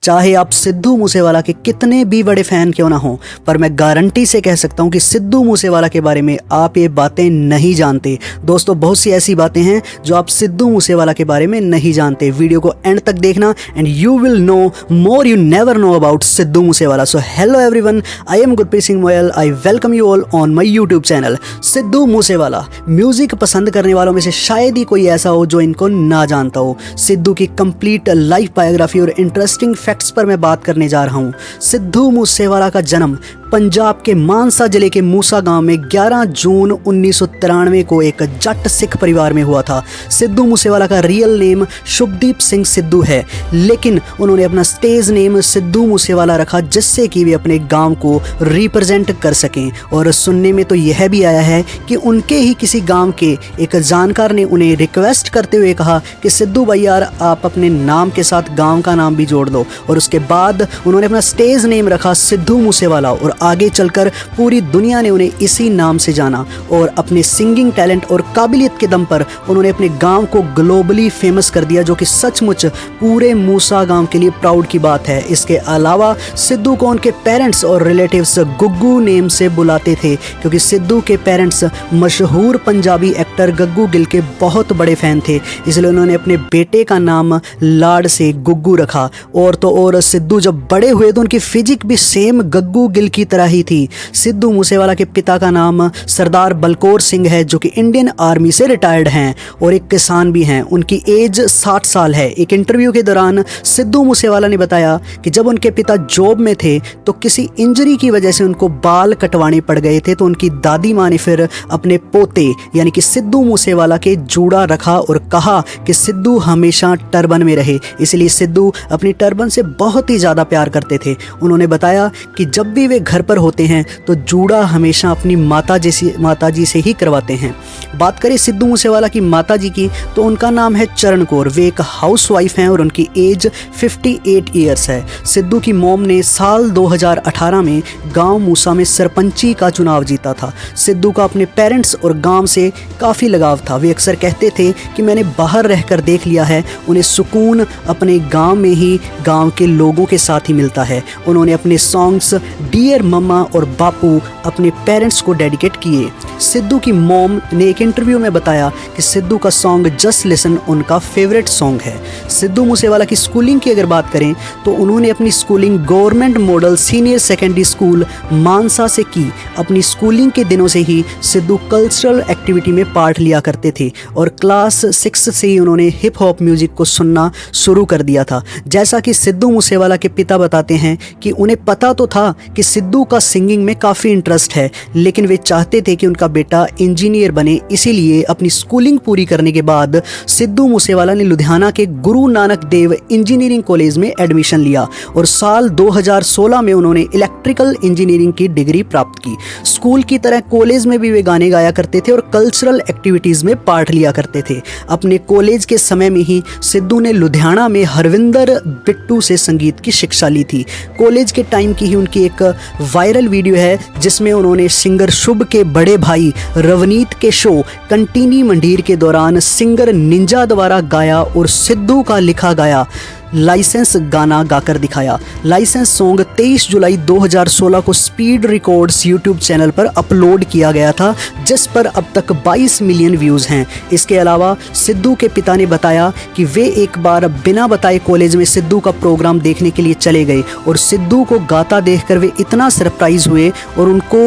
चाहे आप सिद्धू मूसेवाला के कितने भी बड़े फैन क्यों ना हो, पर मैं गारंटी से कह सकता हूं कि सिद्धू मूसेवाला के बारे में आप ये बातें नहीं जानते। दोस्तों, बहुत सी ऐसी बातें हैं जो आप सिद्धू मूसेवाला के बारे में नहीं जानते। वीडियो को एंड तक देखना and you will know more you never know about Sidhu Moosewala. So hello everyone, I am Gurpreet Singh Moyal. I welcome you all on my YouTube channel. Sidhu Moosewala music पसंद करने वालों में से शायद ही कोई ऐसा हो जो इनको ना जानता हो। सिद्धू की कंप्लीट लाइफ बायोग्राफी और इंटरेस्टिंग फैक्ट्स पर मैं बात करने जा रहा हूँ। सिद्धू मूसेवाला का जन्म पंजाब के मानसा जिले के मूसा गांव में 11 जून 1993 को एक जट सिख परिवार में हुआ था। सिद्धू मूसेवाला का रियल नेम शुभदीप सिंह सिद्धू है, लेकिन उन्होंने अपना स्टेज नेम सिद्धू मूसेवाला रखा जिससे कि वे अपने गांव को रिप्रेजेंट कर सकें। और सुनने में तो यह भी आया है कि उनके ही किसी गांव के एक जानकार ने उन्हें रिक्वेस्ट करते हुए कहा कि सिद्धू भाई यार, आप अपने नाम के साथ गांव का नाम भी जोड़ दो। और उसके बाद उन्होंने अपना स्टेज नेम रखा सिद्धू मूसेवाला और आगे चलकर पूरी दुनिया ने उन्हें इसी नाम से जाना। और अपने सिंगिंग टैलेंट और काबिलियत के दम पर उन्होंने अपने गांव को ग्लोबली फेमस कर दिया, जो कि सचमुच पूरे मूसा गांव के लिए प्राउड की बात है। इसके अलावा सिद्धू को उनके पेरेंट्स और रिलेटिव्स गुग्गू नेम से बुलाते थे, क्योंकि सिद्धू के पेरेंट्स मशहूर पंजाबी एक्टर गग्गू गिल के बहुत बड़े फैन थे, इसलिए उन्होंने अपने बेटे का नाम लाड से गुग्गू रखा। और तो और सिद्धू जब बड़े हुए तो उनकी फिजिक भी सेम गग्गू गिल की तरह ही थी। सिद्धू मूसेवाला के पिता का नाम सरदार बलकौर सिंह है, जो कि इंडियन आर्मी से रिटायर्ड हैं और एक किसान भी हैं। उनकी एज 60 साल है। एक इंटरव्यू के दौरान सिद्धू मूसेवाला ने बताया कि जब उनके पिता जॉब में थे तो किसी इंजरी की वजह से उनको बाल कटवाने पड़ गए थे, तो उनकी दादी माँ ने फिर अपने पोते यानी कि सिद्धू मूसेवाला के जूड़ा रखा और कहा कि सिद्धू हमेशा टर्बन में रहे। इसलिए सिद्धू अपनी टर्बन से बहुत ही ज़्यादा प्यार करते थे। उन्होंने बताया कि जब भी वे घर पर होते हैं तो जूड़ा हमेशा अपनी माता जी से ही करवाते हैं। बात करें सिद्धू मूसेवाला की माता जी की तो उनका नाम है चरण कौर। वे एक हाउसवाइफ हैं और उनकी एज 58 ईयर्स है। सिद्धू की मॉम ने साल 2018 में गांव मूसा में सरपंची का चुनाव जीता था। सिद्धू का अपने पेरेंट्स और गांव से काफ़ी लगाव था। वे अक्सर कहते थे कि मैंने बाहर रहकर देख लिया है, उन्हें सुकून अपने गांव में ही गांव के लोगों के साथ ही मिलता है। उन्होंने अपने सॉन्ग्स डियर मम्मा और बापू अपने पेरेंट्स को डेडिकेट किए। सिद्धू की मॉम ने एक इंटरव्यू में बताया कि सिद्धू का सॉन्ग जस्ट लिसन उनका फेवरेट सॉन्ग है। सिद्धू मूसेवाला की स्कूलिंग की अगर बात करें तो उन्होंने अपनी schooling government model senior secondary school Mansa से की। अपनी स्कूलिंग के दिनों से ही सिद्धू कल्चरल एक्टिविटी में पार्ट लिया करते थे और क्लास 6 से ही उन्होंने हिप हॉप म्यूजिक को सुनना शुरू कर दिया था। जैसा कि सिद्धू मूसेवाला के पिता बताते हैं कि उन्हें पता तो था कि सिद्धू का सिंगिंग में काफ़ी इंटरेस्ट है, लेकिन वे चाहते थे कि उनका बेटा इंजीनियर बने। इसीलिए अपनी स्कूलिंग पूरी करने के बाद सिद्धू मूसेवाला ने लुधियाना के गुरु नानक देव इंजीनियरिंग कॉलेज में एडमिशन लिया और साल 2016 में उन्होंने इलेक्ट्रिकल इंजीनियरिंग की डिग्री प्राप्त की। स्कूल की तरह कॉलेज में भी वे गाने गाया करते थे और कल्चरल एक्टिविटीज़ में पार्ट लिया करते थे। अपने कॉलेज के समय में ही सिद्धू ने लुधियाना में हरविंदर बिट्टू से संगीत की शिक्षा ली थी। कॉलेज के टाइम की ही उनकी एक वायरल वीडियो है जिसमें उन्होंने सिंगर शुभ के बड़े भाई रवनीत के शो कंटिनी मंडीर के दौरान सिंगर निंजा द्वारा गाया और सिद्धू का लिखा गाया लाइसेंस गाना गाकर दिखाया। लाइसेंस सॉन्ग 23 जुलाई 2016 को स्पीड रिकॉर्ड्स यूट्यूब चैनल पर अपलोड किया गया था, जिस पर अब तक 22 मिलियन व्यूज़ हैं। इसके अलावा सिद्धू के पिता ने बताया कि वे एक बार बिना बताए कॉलेज में सिद्धू का प्रोग्राम देखने के लिए चले गए और सिद्धू को गाता देखकर वे इतना सरप्राइज हुए और उनको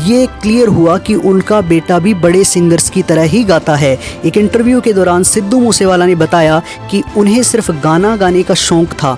ये क्लियर हुआ कि उनका बेटा भी बड़े सिंगर्स की तरह ही गाता है। एक इंटरव्यू के दौरान सिद्धू मूसेवाला ने बताया कि उन्हें सिर्फ गाना गाने का शौक था।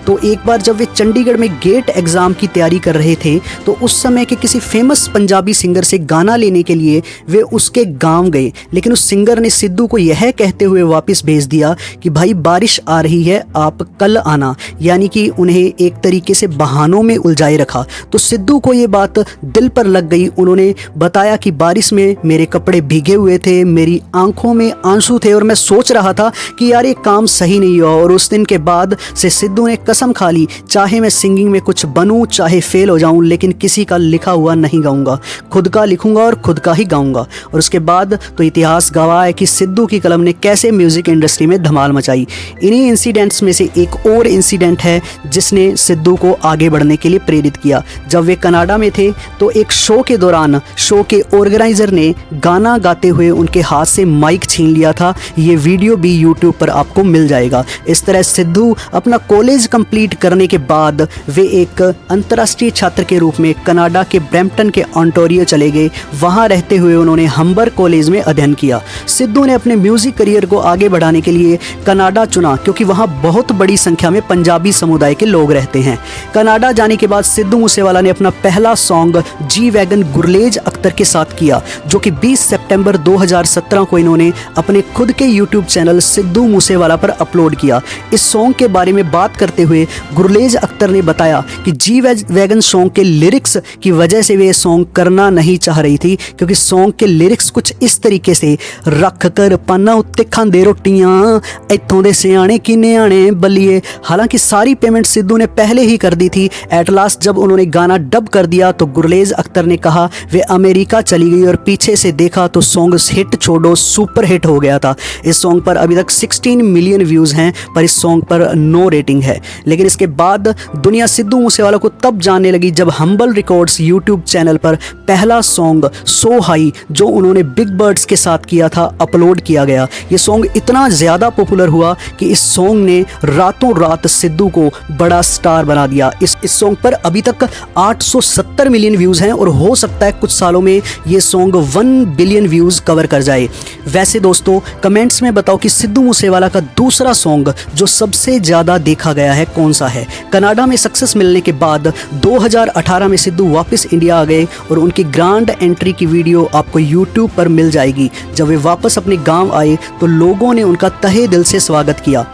तो एक बार जब वे चंडीगढ़ में गेट एग्ज़ाम की तैयारी कर रहे थे तो उस समय के किसी फेमस पंजाबी सिंगर से गाना लेने के लिए वे उसके गांव गए, लेकिन उस सिंगर ने सिद्धू को यह कहते हुए वापस भेज दिया कि भाई बारिश आ रही है, आप कल आना, यानी कि उन्हें एक तरीके से बहानों में उलझाए रखा। तो सिद्धू को ये बात दिल पर लग गई। उन्होंने बताया कि बारिश में मेरे कपड़े भीगे हुए थे, मेरी आंखों में आंसू थे और मैं सोच रहा था कि यार ये काम सही नहीं हुआ। और उस दिन के बाद से सिद्धू ने कसम खा ली, चाहे मैं सिंगिंग में कुछ बनूं, चाहे फेल हो जाऊं, लेकिन किसी का लिखा हुआ नहीं गाऊंगा, खुद का लिखूंगा और खुद का ही गाऊंगा। और उसके बाद तो इतिहास गवाह है कि सिद्धू की कलम ने कैसे म्यूज़िक इंडस्ट्री में धमाल मचाई। इन्हीं इंसिडेंट्स में से एक और इंसिडेंट है जिसने सिद्धू को आगे बढ़ने के लिए प्रेरित किया। जब वे कनाडा में थे तो एक शो के दौरान शो के ऑर्गेनाइजर ने गाना गाते हुए उनके हाथ से माइक छीन लिया था। ये वीडियो भी यूट्यूब पर आपको मिल जाएगा। इस तरह सिद्धू अपना कॉलेज कंप्लीट करने के बाद वे एक अंतर्राष्ट्रीय छात्र के रूप में कनाडा के ब्रैम्पटन के ओंटारियो चले गए। वहां रहते हुए उन्होंने हम्बर कॉलेज में अध्ययन किया। सिद्धू ने अपने म्यूजिक करियर को आगे बढ़ाने के लिए कनाडा चुना क्योंकि वहां बहुत बड़ी संख्या में पंजाबी समुदाय के लोग रहते हैं। कनाडा जाने के बाद सिद्धू मूसेवाला ने अपना पहला song G wagon Gurlez Akhtar के साथ किया, जो कि 20 सितंबर 2017 को इन्होंने अपने खुद के यूट्यूब चैनल सिद्धू मूसेवाला पर अपलोड किया। इस सॉन्ग के बारे में बात करते हुए गुरलेज अख्तर ने बताया कि जी वैगन सॉन्ग के लिरिक्स की वजह से वे सॉन्ग करना नहीं चाह रही थी, क्योंकि सॉन्ग के लिरिक्स कुछ इस तरीके से रख कर पाना उत्ते खांदे रोटियां, इत्थों दे सियाणे की न्याणे बल्लिए। हालांकि सारी पेमेंट सिद्धू ने पहले ही कर दी थी। एट लास्ट जब उन्होंने गाना डब कर दिया तो गुरलेज अख्तर ने कहा वे अमेरिका चली गई और पीछे से देखा तो सॉन्ग हिट छोड़ो सुपर हिट हो गया था। इस सॉन्ग पर अभी तक 16 मिलियन व्यूज़ हैं, पर इस सॉन्ग पर नो रेटिंग है। लेकिन इसके बाद दुनिया सिद्धू मूसेवाला को तब जानने लगी जब हम्बल रिकॉर्ड्स यूट्यूब चैनल पर पहला सॉन्ग सो हाई, जो उन्होंने बिग बर्ड्स के साथ किया था, अपलोड किया गया। ये सॉन्ग इतना ज़्यादा पॉपुलर हुआ कि इस सॉन्ग ने रातों रात सिद्धू को बड़ा स्टार बना दिया। इस सॉन्ग पर अभी तक 870 मिलियन व्यूज़ हैं और हो सकता है कुछ सालों में ये सॉन्ग 1 बिलियन व्यूज़ कवर कर जाए। वैसे दोस्तों कमेंट्स में बताओ कि सिद्धू मूसेवाला का दूसरा सॉन्ग जो सबसे ज़्यादा देखा गया है कौन सा है। कनाडा में सक्सेस मिलने के बाद 2018 में सिद्धू वापस इंडिया आ गए और उनकी ग्रांड एंट्री की वीडियो आपको यूट्यूब पर मिल जाएगी। जब वे वापस अपने गांव आए तो लोगों ने उनका तहे दिल से स्वागत किया।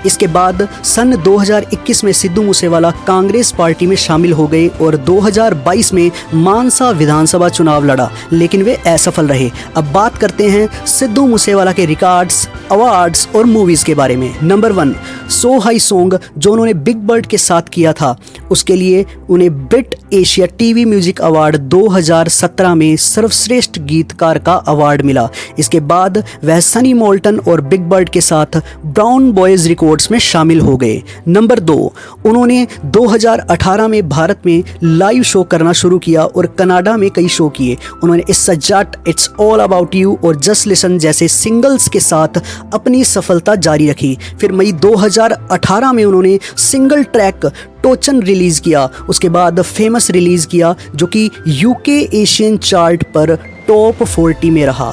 इसके बाद सन 2021 में सिद्धू मूसेवाला कांग्रेस पार्टी में शामिल हो गए और 2022 में मानसा विधानसभा चुनाव लड़ा, लेकिन वे असफल रहे। अब बात करते हैं सिद्धू मूसेवाला के रिकॉर्ड्स, अवार्ड्स और मूवीज़ के बारे में। नंबर 1 सो हाई सॉन्ग जो उन्होंने बिग बर्ड के साथ किया था, उसके लिए उन्हें Brit Asia TV music award 2017 में सर्वश्रेष्ठ गीतकार का अवार्ड मिला। इसके बाद वह सनी मोल्टन और बिग बर्ड के साथ ब्राउन बॉयज रिकॉर्ड्स में शामिल हो गए। नंबर 2 उन्होंने 2018 में भारत में लाइव शो करना शुरू किया और कनाडा में कई शो किए। उन्होंने इस सजाट, इट्स ऑल अबाउट यू और जस्ट लिसन जैसे सिंगल्स के साथ अपनी सफलता जारी रखी। फिर मई 2018 में उन्होंने सिंगल ट्रैक टोचन रिलीज़ किया। उसके बाद फेमस रिलीज़ किया जो कि यूके एशियन चार्ट पर टॉप 40 में रहा।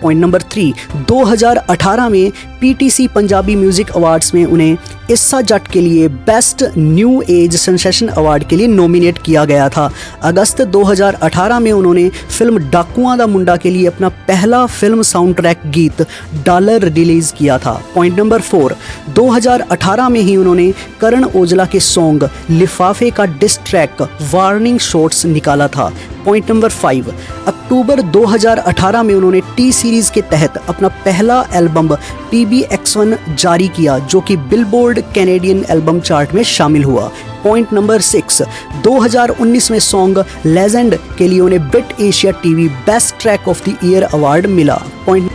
पॉइंट नंबर 3 2018 में पीटीसी पंजाबी म्यूजिक अवार्ड्स में उन्हें इस्सा जट के लिए best new age sensation award के लिए नॉमिनेट किया गया था। अगस्त 2018 में उन्होंने फिल्म डाकुआं दा मुंडा के लिए अपना पहला फिल्म साउंड ट्रैक गीत डॉलर रिलीज़ किया था। पॉइंट नंबर 4 2018 में ही उन्होंने करण औजला के सॉन्ग लिफाफे का डिस ट्रैक वार्निंग शॉट्स निकाला था। पॉइंट नंबर 5 अक्टूबर 2018 में उन्होंने टी सीरीज़ के तहत अपना पहला एल्बम PBX1 जारी किया, जो कि बिलबोर्ड कैनेडियन एल्बम चार्ट में शामिल हुआ। पॉइंट नंबर 6 2019 में सॉन्ग लेजेंड के लिए उन्हें Brit Asia TV best track of the year award मिला। पॉइंट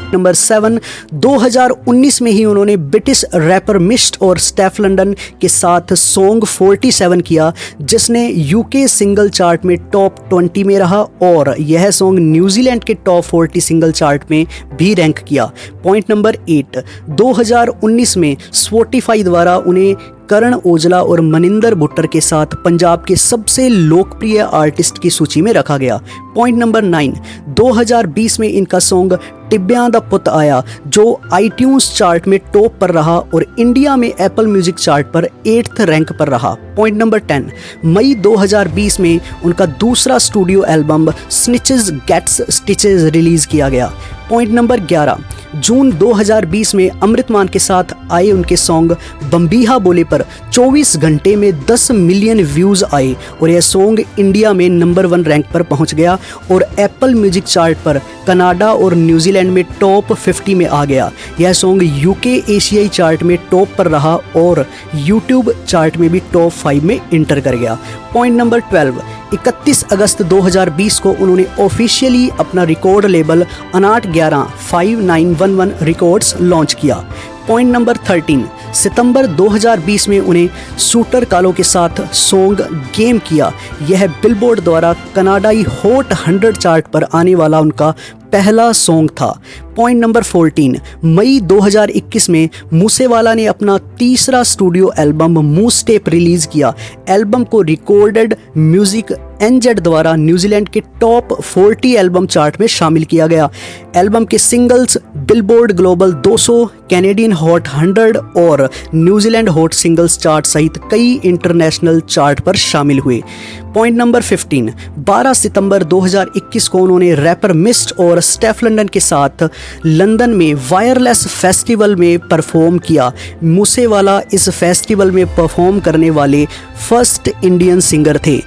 नंबर 7 2019 में ही उन्होंने ब्रिटिश रैपर मिस्ट और स्टेफ लंडन के साथ सॉन्ग 47 किया, जिसने यूके सिंगल चार्ट में टॉप 20 में रहा और यह सॉन्ग न्यूजीलैंड के टॉप 40 सिंगल चार्ट में भी रैंक किया। पॉइंट नंबर 8 2019 में स्पॉटिफाई द्वारा उन्हें करण औजला और मनिंदर भुट्टर के साथ पंजाब के सबसे लोकप्रिय आर्टिस्ट की सूची में रखा गया। पॉइंट नंबर 9 2020 में इनका सॉन्ग टिब्बियां दा पुत आया, जो आईट्यून्स चार्ट में टॉप पर रहा और इंडिया में एप्पल म्यूजिक चार्ट पर 8th रैंक पर रहा। पॉइंट नंबर 10 मई 2020 में उनका दूसरा studio album snitches gets stitches release किया गया। पॉइंट नंबर 11, जून 2020 में अमृतमान के साथ आए उनके सॉन्ग बम्बीहा बोले पर 24 घंटे में 10 मिलियन व्यूज़ आए और यह सॉन्ग इंडिया में नंबर 1 रैंक पर पहुंच गया और एप्पल म्यूजिक चार्ट पर कनाडा और न्यूजीलैंड में टॉप 50 में आ गया। यह सॉन्ग यूके एशियाई चार्ट में टॉप पर रहा और यूट्यूब चार्ट में भी टॉप 5 में इंटर कर गया। पॉइंट नंबर 12, 31 अगस्त 2020 को उन्होंने ऑफिशियली अपना रिकॉर्ड लेबल अनाट 11 5911 रिकॉर्ड्स लॉन्च किया। पॉइंट नंबर 13, सितंबर 2020 में उन्हें शूटर कालो के साथ सॉन्ग गेम किया। यह बिलबोर्ड द्वारा कनाडाई हॉट 100 चार्ट पर आने वाला उनका पहला सॉन्ग था। पॉइंट नंबर 14, मई 2021 में मूसेवाला ने अपना तीसरा स्टूडियो एल्बम मूस्टेप रिलीज़ किया। एल्बम को रिकॉर्डेड म्यूजिक एनजेड द्वारा न्यूजीलैंड के टॉप 40 एल्बम चार्ट में शामिल किया गया। एल्बम के singles billboard global 200, Canadian hot 100 और न्यूजीलैंड हॉट सिंगल्स चार्ट सहित कई इंटरनेशनल चार्ट पर शामिल हुए। पॉइंट नंबर 15, 12 सितंबर 2021 को उन्होंने रैपर मिस्ट और स्टेफ लंडन के साथ लंदन में वायरलेस फेस्टिवल में परफॉर्म किया। मूसेवाला इस फेस्टिवल में परफॉर्म करने वाले फर्स्ट इंडियन सिंगर थे।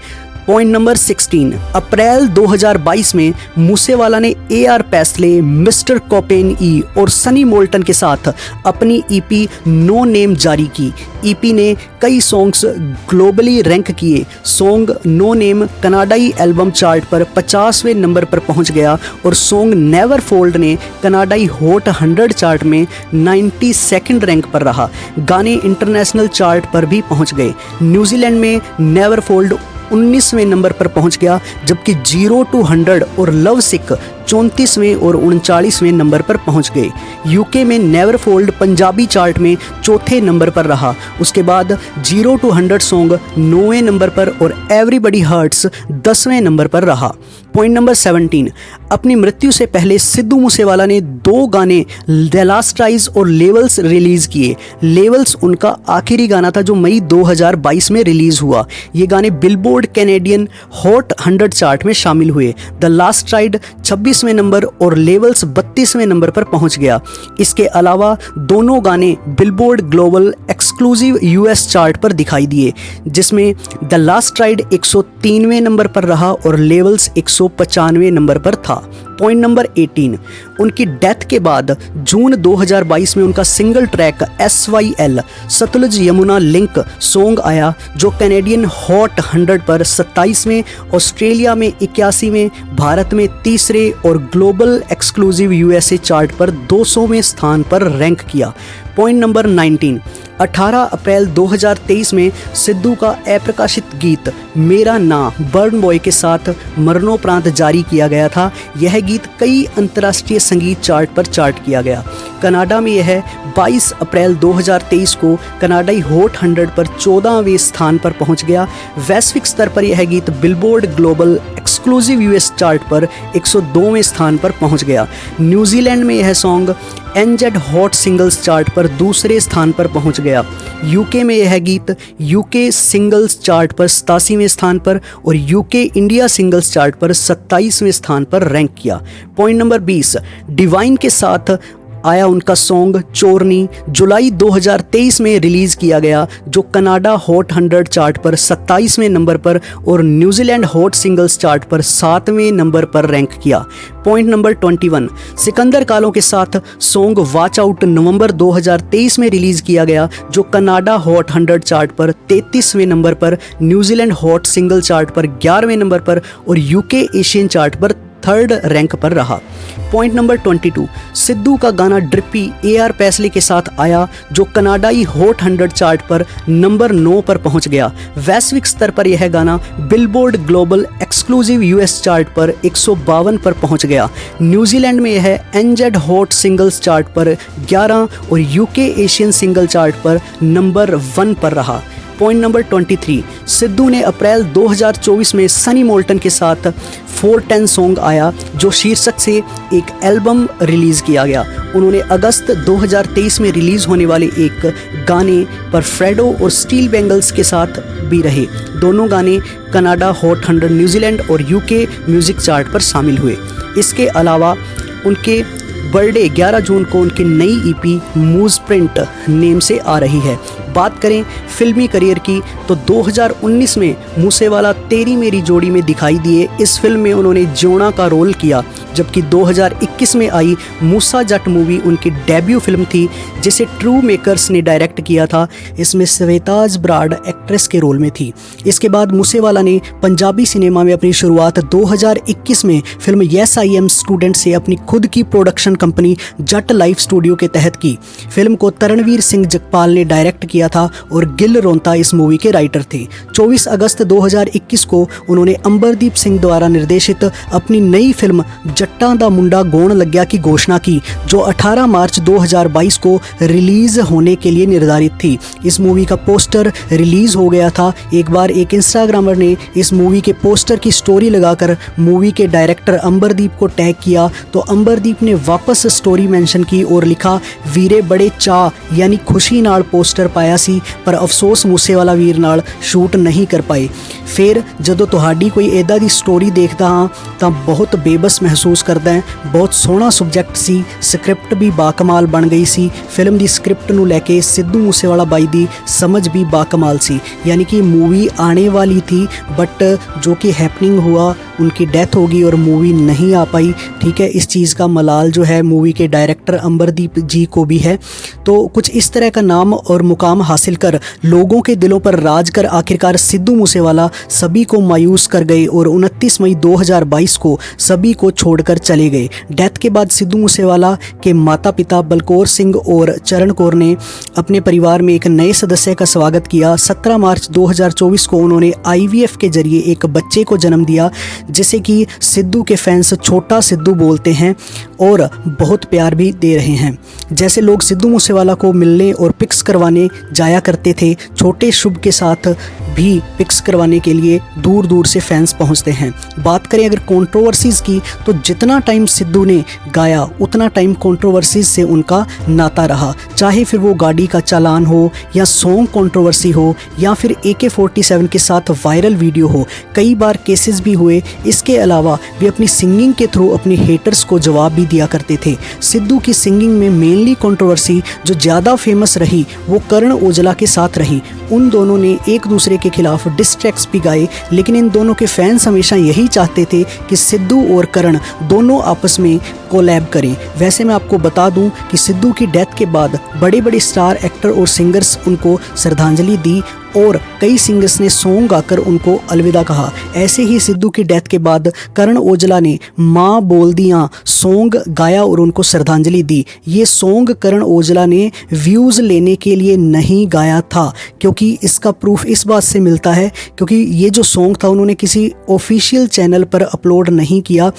पॉइंट नंबर 16, अप्रैल 2022 में मूसेवाला ने AR पैसले, मिस्टर कोपेन ई और सनी मोल्टन के साथ अपनी EP नो नेम जारी की। EP ने कई सॉन्ग्स ग्लोबली रैंक किए। सॉन्ग नो नेम कनाडाई एल्बम चार्ट पर 50वें नंबर पर पहुंच गया और सॉन्ग नेवर फोल्ड ने कनाडाई हॉट 100 चार्ट में 92nd रैंक पर रहा। गाने इंटरनेशनल चार्ट पर भी पहुंच गए। न्यूजीलैंड में नेवर फोल्ड 19वें नंबर पर पहुंच गया, जबकि 0 to 100 और लव सिक 34वें और 39वें नंबर पर पहुंच गए। यूके में नेवर फोल्ड पंजाबी चार्ट में चौथे नंबर पर रहा। उसके बाद 0 to 100 सॉन्ग 9वें नंबर पर और एवरीबडी हर्ट्स 10वें नंबर पर रहा। पॉइंट नंबर 17, अपनी मृत्यु से पहले सिद्धू मूसेवाला ने 2 गाने द लास्ट राइज और लेवल्स रिलीज किए। लेवल्स उनका आखिरी गाना था जो मई 2022 में रिलीज हुआ। ये गाने बिलबोर्ड कैनेडियन हॉट 100 चार्ट में शामिल हुए। द लास्ट राइड 26वें नंबर और लेवल्स 32वें नंबर पर पहुंच गया। इसके अलावा दोनों गाने billboard global exclusive US chart पर दिखाई दिए, जिसमें द लास्ट राइड 103वें नंबर पर रहा और लेवल्स 195वें नंबर पर था। पॉइंट नंबर 18, उनकी डेथ के बाद जून 2022 में उनका single track SYL Satluj Yamuna link song आया, जो कैनेडियन हॉट 100 पर 27वें, ऑस्ट्रेलिया में 81वें, भारत में 3रे और ग्लोबल एक्सक्लूसिव USA चार्ट पर 200वें स्थान पर रैंक किया। पॉइंट नंबर 19, 18 अप्रैल 2023 में सिद्धू का अप्रकाशित गीत मेरा नाम बर्न बॉय के साथ मरणोपरांत जारी किया गया था। यह गीत कई अंतर्राष्ट्रीय संगीत चार्ट पर चार्ट किया गया। कनाडा में यह 22 अप्रैल 2023 को कनाडाई हॉट 100 पर 14वें स्थान पर पहुंच गया। वैश्विक स्तर पर यह गीत billboard global exclusive US chart पर 102वें स्थान पर पहुंच गया। न्यूजीलैंड में यह सॉन्ग एनजेड हॉट सिंगल्स चार्ट पर 2रे स्थान पर पहुंच गया। यूके में यह गीत यूके सिंगल्स चार्ट पर 87वें स्थान पर और यूके इंडिया सिंगल्स चार्ट पर 27वें स्थान पर रैंक किया। पॉइंट नंबर 20, डिवाइन के साथ आया उनका सॉन्ग चोरनी जुलाई 2023 में रिलीज़ किया गया, जो कनाडा हॉट 100 चार्ट पर 27वें नंबर पर और न्यूजीलैंड हॉट सिंगल्स चार्ट पर 7वें नंबर पर रैंक किया। पॉइंट नंबर 21, सिकंदर कालो के साथ सॉन्ग वॉच आउट नवंबर 2023 में रिलीज़ किया गया, जो कनाडा हॉट 100 चार्ट पर 33वें नंबर पर, न्यूजीलैंड हॉट सिंगल चार्ट पर 11वें नंबर पर और यूके एशियन चार्ट पर 3rd रैंक पर रहा। पॉइंट नंबर 22, सिद्धू का गाना ड्रिपी AR पैसले के साथ आया, जो कनाडाई हॉट 100 चार्ट पर नंबर 9 पर पहुंच गया। वैश्विक स्तर पर यह गाना billboard global exclusive US chart पर 152 पर पहुंच गया। न्यूजीलैंड में यह एनजेड हॉट सिंगल्स चार्ट पर 11 और यूके एशियन सिंगल चार्ट पर नंबर 1 पर रहा। पॉइंट नंबर 23, सिद्धू ने अप्रैल 2024 में सनी मोल्टन के साथ 410 सॉन्ग आया, जो शीर्षक से एक एल्बम रिलीज़ किया गया। उन्होंने अगस्त 2023 में रिलीज़ होने वाले एक गाने पर फ्रेडो और स्टील बेंगल्स के साथ भी रहे। दोनों गाने कनाडा हॉट 100 न्यूजीलैंड और यूके म्यूज़िक चार्ट पर शामिल हुए। इसके अलावा उनके बर्थडे 11 जून को उनकी नई ईपी मूज प्रिंट नेम से आ रही है। बात करें फिल्मी करियर की तो 2019 में मूसेवाला तेरी मेरी जोड़ी में दिखाई दिए। इस फिल्म में उन्होंने जोना का रोल किया, जबकि 2021 में आई मूसा जट मूवी उनकी डेब्यू फिल्म थी, जिसे ट्रू मेकर्स ने डायरेक्ट किया था। इसमें श्वेताज ब्राड एक्ट्रेस के रोल में थी। इसके बाद मूसेवाला ने पंजाबी सिनेमा में अपनी शुरुआत 2021 में film yes I am student से अपनी खुद की प्रोडक्शन कंपनी जट लाइफ स्टूडियो के तहत की। फिल्म को तरणवीर सिंह जगपाल ने डायरेक्ट किया था और गिल रोंता इस मूवी के राइटर थे। 24 अगस्त 2021 को उन्होंने अंबरदीप सिंह द्वारा निर्देशित अपनी नई फिल्म जट्टां दा मुंडा गौण लग्या की घोषणा की, जो 18 मार्च 2022 को रिलीज होने के लिए निर्धारित थी। इस मूवी का पोस्टर रिलीज हो गया था। एक बार एक इंस्टाग्रामर ने इस मूवी के पोस्टर की स्टोरी लगाकर मूवी के डायरेक्टर अंबरदीप को टैग किया, तो अंबरदीप ने वापस स्टोरी मेंशन की और लिखा, वीरे बड़े चाह यानी खुशी नाल पोस्टर पाया सी, पर अफसोस मूसेवाला वीर नाल शूट नहीं कर पाए। फिर जदों तुहाडी कोई इदां दी स्टोरी देखदा हाँ तां बहुत बेबस महसूस करदा है। बहुत सोहना सब्जैक्ट सी, स्क्रिप्ट भी बाकमाल बन गई सी। फिल्म दी स्क्रिप्ट नूं लैके सिद्धू मूसेवाला बाई दी समझ भी बाकमाल सी, यानी कि मूवी आने वाली थी बट जो कि हैपनिंग हुआ, उनकी डेथ होगी और मूवी नहीं आ पाई। ठीक है, इस चीज़ का मलाल जो है मूवी के डायरेक्टर अंबरदीप जी को भी है। तो कुछ इस तरह का नाम और मुकाम हासिल कर लोगों के दिलों पर राज कर आखिरकार सिद्धू मूसेवाला सभी को मायूस कर गए और 29 मई 2022 को सभी को छोड़कर चले गए। डेथ के बाद सिद्धू मूसेवाला के माता पिता बलकौर सिंह और चरण कौर ने अपने परिवार में एक नए सदस्य का स्वागत किया। 17 मार्च 2024 को उन्होंने IVF के जरिए एक बच्चे को जन्म दिया, जिसे कि सिद्धू के फैंस छोटा सिद्धू बोलते हैं और बहुत प्यार भी दे रहे हैं। जैसे लोग सिद्धू मूसेवाला को मिलने और पिक्स करवाने जाया करते थे, छोटे शुभ के साथ भी पिक्स करवाने के लिए दूर दूर से फैंस पहुंचते हैं। बात करें अगर कंट्रोवर्सीज़ की, तो जितना टाइम सिद्धू ने गाया उतना टाइम कंट्रोवर्सीज से उनका नाता रहा, चाहे फिर वो गाड़ी का चालान हो या सॉन्ग कंट्रोवर्सी हो या फिर AK-47 के साथ वायरल वीडियो हो। कई बार केसेस भी हुए। इसके अलावा वे अपनी सिंगिंग के थ्रू अपने हेटर्स को जवाब भी दिया करते थे। सिद्धू की सिंगिंग में मेनली कंट्रोवर्सी जो ज़्यादा फेमस रही वो करण औजला के साथ रही। उन दोनों ने एक दूसरे के खिलाफ डिस ट्रैक्स भी गाए, लेकिन इन दोनों के फैंस हमेशा यही चाहते थे कि सिद्धू और करण दोनों आपस में कोलैब करें। वैसे मैं आपको बता दूं कि सिद्धू की डेथ के बाद बड़े बड़े स्टार एक्टर और सिंगर्स उनको श्रद्धांजलि दी और कई सिंगर्स ने सॉन्ग गाकर उनको अलविदा कहा। ऐसे ही सिद्धू की डेथ के बाद करण औजला ने माँ बोल दियाँ सॉन्ग गाया और उनको श्रद्धांजलि दी। ये सॉन्ग करण औजला ने व्यूज़ लेने के लिए नहीं गाया था, क्योंकि इसका प्रूफ इस बात से मिलता है क्योंकि ये जो सॉन्ग था उन्होंने किसी ऑफिशियल चैनल पर अपलोड नहीं किया,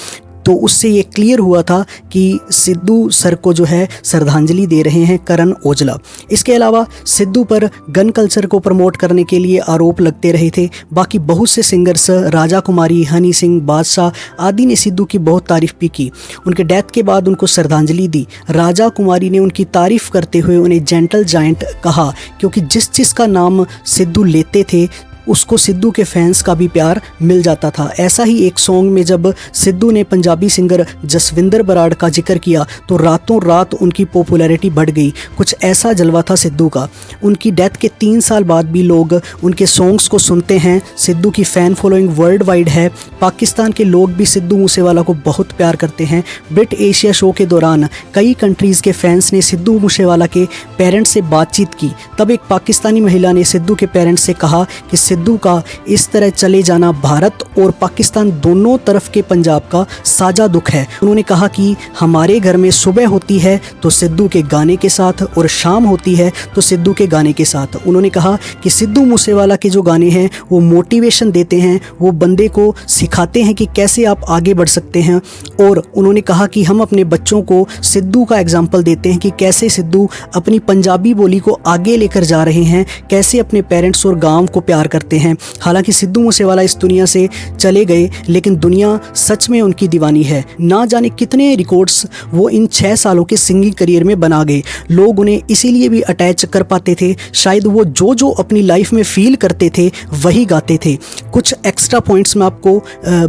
तो उससे ये क्लियर हुआ था कि सिद्धू सर को जो है श्रद्धांजलि दे रहे हैं करण औजला। इसके अलावा सिद्धू पर गन कल्चर को प्रमोट करने के लिए आरोप लगते रहे थे। बाकी बहुत से सिंगर्स, राजा कुमारी, हनी सिंह, बादशाह आदि ने सिद्धू की बहुत तारीफ भी की। उनके डेथ के बाद उनको श्रद्धांजलि दी। राजा कुमारी ने उनकी तारीफ करते हुए उन्हें जेंटल जायंट कहा, क्योंकि जिस चीज़ का नाम सिद्धू लेते थे उसको सिद्धू के फैंस का भी प्यार मिल जाता था। ऐसा ही एक सॉन्ग में जब सिद्धू ने पंजाबी सिंगर जसविंदर बराड़ का जिक्र किया तो रातों रात उनकी पॉपुलैरिटी बढ़ गई। कुछ ऐसा जलवा था सिद्धू का। उनकी डेथ के 3 साल बाद भी लोग उनके सॉन्ग्स को सुनते हैं। सिद्धू की फ़ैन फॉलोइंग वर्ल्ड वाइड है। पाकिस्तान के लोग भी सिद्धू मूसेवाला को बहुत प्यार करते हैं। ब्रिट एशिया शो के दौरान कई कंट्रीज़ के फैंस ने सिद्धू मूसेवाला के पेरेंट्स से बातचीत की। तब एक पाकिस्तानी महिला ने सिद्धू के पेरेंट्स से कहा कि सिद्धू का इस तरह चले जाना भारत और पाकिस्तान दोनों तरफ के पंजाब का साझा दुख है। उन्होंने कहा कि हमारे घर में सुबह होती है तो सिद्धू के गाने के साथ और शाम होती है तो सिद्धू के गाने के साथ। उन्होंने कहा कि सिद्धू मूसेवाला के जो गाने हैं वो मोटिवेशन देते हैं, वो बंदे को सिखाते हैं कि कैसे आप आगे बढ़ सकते हैं। और उन्होंने कहा कि हम अपने बच्चों को सिद्धू का एग्जाम्पल देते हैं कि कैसे सिद्धू अपनी पंजाबी बोली को आगे लेकर जा रहे हैं, कैसे अपने पेरेंट्स और गांव को प्यार करते हैं। हालांकि सिद्धू मूसेवाला इस दुनिया से चले गए, लेकिन दुनिया सच में उनकी दीवानी है। ना जाने कितने रिकॉर्ड्स वो इन 6 सालों के सिंगिंग करियर में बना गए। लोग उन्हें इसीलिए भी अटैच कर पाते थे, शायद वो जो अपनी लाइफ में फील करते थे वही गाते थे। कुछ एक्स्ट्रा पॉइंट्स मैं आपको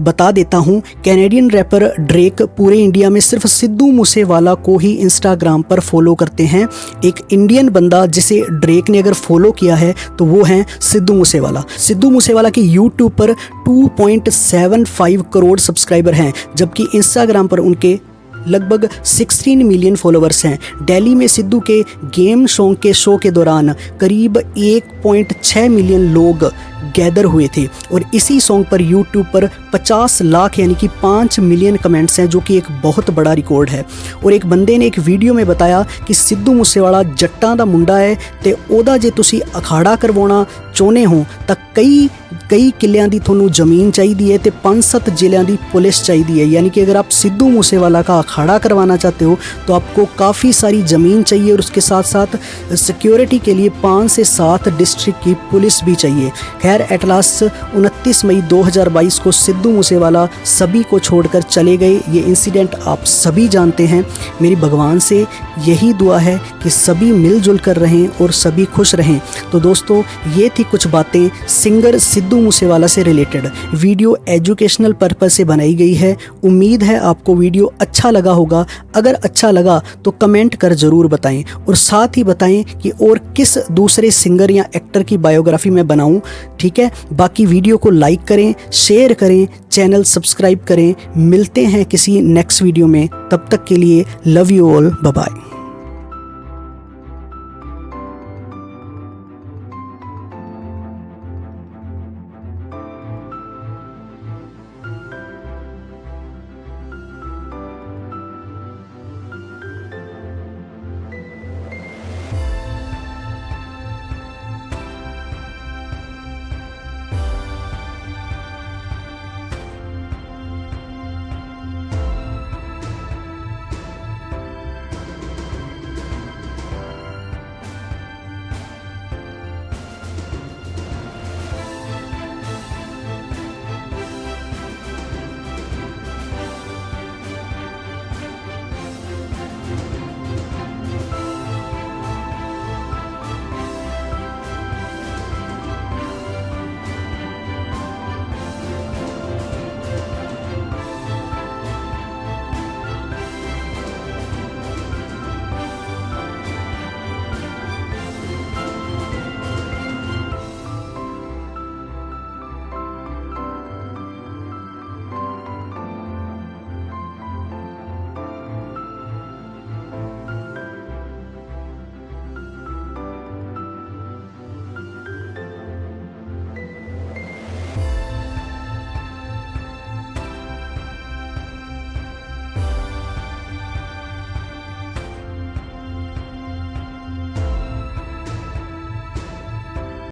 बता देता हूँ। कैनेडियन रैपर ड्रेक पूरे इंडिया में सिर्फ सिद्धू मूसेवाला को ही इंस्टाग्राम पर फॉलो करते हैं। एक इंडियन बंदा जिसे ड्रेक ने अगर फॉलो किया है तो वो है सिद्धू मूसेवाला। सिद्धू मूसेवाला के यूट्यूब पर 2.75 करोड़ सब्सक्राइबर हैं, जबकि इंस्टाग्राम पर उनके लगभग 16 मिलियन फॉलोअर्स हैं। दिल्ली में सिद्धू के गेम सॉन्ग के शो के दौरान करीब 1.6 मिलियन लोग गैदर हुए थे और इसी सॉन्ग पर यूट्यूब पर 50 लाख यानी कि 5 मिलियन कमेंट्स हैं, जो कि एक बहुत बड़ा रिकॉर्ड है। और एक बंदे ने एक वीडियो में बताया कि सिद्धू मूसेवाला जट्टां दा मुंडा है ते ओदा जे तुसी अखाड़ा करवाउणा चाहुंदे हो तां कई किलियां दी थोनू ज़मीन चाहिए है ते 5-7 जिलियां दी पुलिस चाहिए है। यानी कि अगर आप सिद्धू मूसेवाला का अखाड़ा करवाना चाहते हो तो आपको काफ़ी सारी ज़मीन चाहिए और उसके साथ साथ सिक्योरिटी के लिए 5 से 7 डिस्ट्रिक्ट की पुलिस भी चाहिए। खैर एट लास्ट 29 मई 2022 को सिद्धू मूसेवाला सभी को छोड़कर चले गए। ये इंसिडेंट आप सभी जानते हैं। मेरी भगवान से यही दुआ है कि सभी मिलजुल कर रहें और सभी खुश रहें। तो दोस्तों ये थी कुछ बातें सिंगर सिद्धू मूसेवाला से रिलेटेड। वीडियो एजुकेशनल पर्पस से बनाई गई है। उम्मीद है आपको वीडियो अच्छा लगा होगा। अगर अच्छा लगा तो कमेंट कर ज़रूर बताएं और साथ ही बताएं कि और किस दूसरे सिंगर या एक्टर की बायोग्राफी मैं बनाऊं। ठीक है, बाकी वीडियो को लाइक करें, शेयर करें, चैनल सब्सक्राइब करें। मिलते हैं किसी नेक्स्ट वीडियो में, तब तक के लिए love you all, bye bye.